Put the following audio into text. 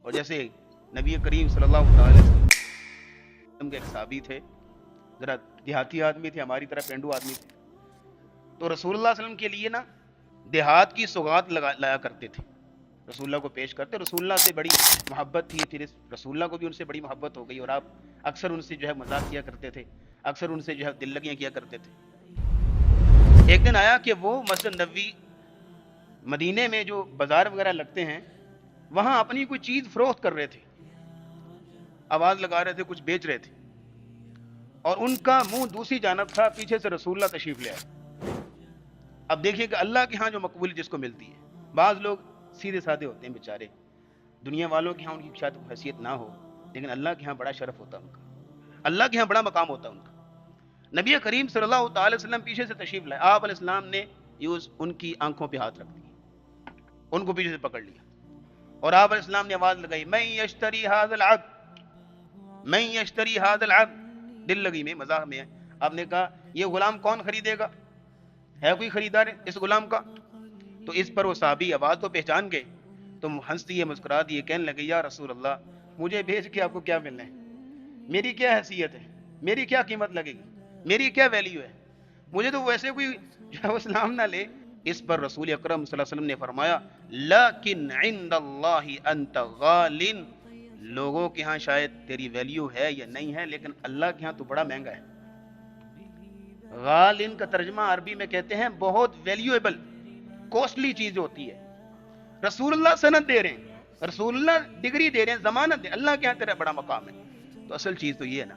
اور جیسے نبی کریم صلی اللہ علیہ وسلم کے ایک صحابی تھے، ذرا دیہاتی آدمی تھے، ہماری طرح پینڈو آدمی تھے، تو رسول اللہ صلی اللہ علیہ وسلم کے لیے نا دیہات کی سوغات لایا کرتے تھے، رسول اللہ کو پیش کرتے، رسول اللہ سے بڑی محبت تھی، پھر رسول اللہ کو بھی ان سے بڑی محبت ہو گئی، اور آپ اکثر ان سے جو ہے مذاق کیا کرتے تھے، اکثر ان سے جو ہے دل لگیاں کیا کرتے تھے۔ ایک دن آیا کہ وہ مسجد نبوی مدینے میں جو بازار وغیرہ لگتے ہیں وہاں اپنی کوئی چیز فروخت کر رہے تھے، آواز لگا رہے تھے، کچھ بیچ رہے تھے، اور ان کا منہ دوسری جانب تھا، پیچھے سے رسول اللہ تشریف لے آئے۔ اب دیکھیے کہ اللہ کے ہاں جو مقبول جس کو ملتی ہے، بعض لوگ سیدھے سادے ہوتے ہیں بیچارے، دنیا والوں کے ہاں ان کی شاید حیثیت نہ ہو، لیکن اللہ کے ہاں بڑا شرف ہوتا ہے ان کا، اللہ کے ہاں بڑا مقام ہوتا ہے ان کا۔ نبی کریم صلی اللہ تعالی وسلم پیچھے سے تشریف لائے، آپ علیہ السلام نے ان کی آنکھوں پہ ہاتھ رکھ دیا، ان کو پیچھے سے پکڑ لیا، اور آپ علیہ السلام نے آواز لگائی، من یشتری ھذا العبد، من یشتری ھذا العبد، دل لگی میں، مزاح میں ہے، آپ نے کہا یہ غلام کون خریدے گا، ہے کوئی خریدار اس غلام کا؟ تو اس پر وہ صحابی آواز تو پہچان گئے، تو ہنس دیے، مسکرا دیے، کہنے لگے یا رسول اللہ مجھے بھیج کے آپ کو کیا ملنا ہے، میری کیا حیثیت ہے، میری کیا قیمت لگے گی، میری کیا ویلیو ہے، مجھے تو ویسے کوئی جو ہے اسلام نہ لے۔ اس پر رسول اکرم صلی اللہ علیہ وسلم نے فرمایا لیکن عند اللہ انت غال، لوگوں کے ہاں شاید تیری ویلیو ہے یا نہیں ہے، لیکن اللہ کے ہاں تو بڑا مہنگا ہے۔ غالن کا ترجمہ عربی میں کہتے ہیں بہت ویلیویبل، کوسٹلی چیز ہوتی ہے۔ رسول اللہ سند دے رہے ہیں، رسول اللہ ڈگری دے رہے ہیں، ضمانت دے، اللہ کے ہاں تیرا بڑا مقام ہے، تو اصل چیز تو یہ ہے نا۔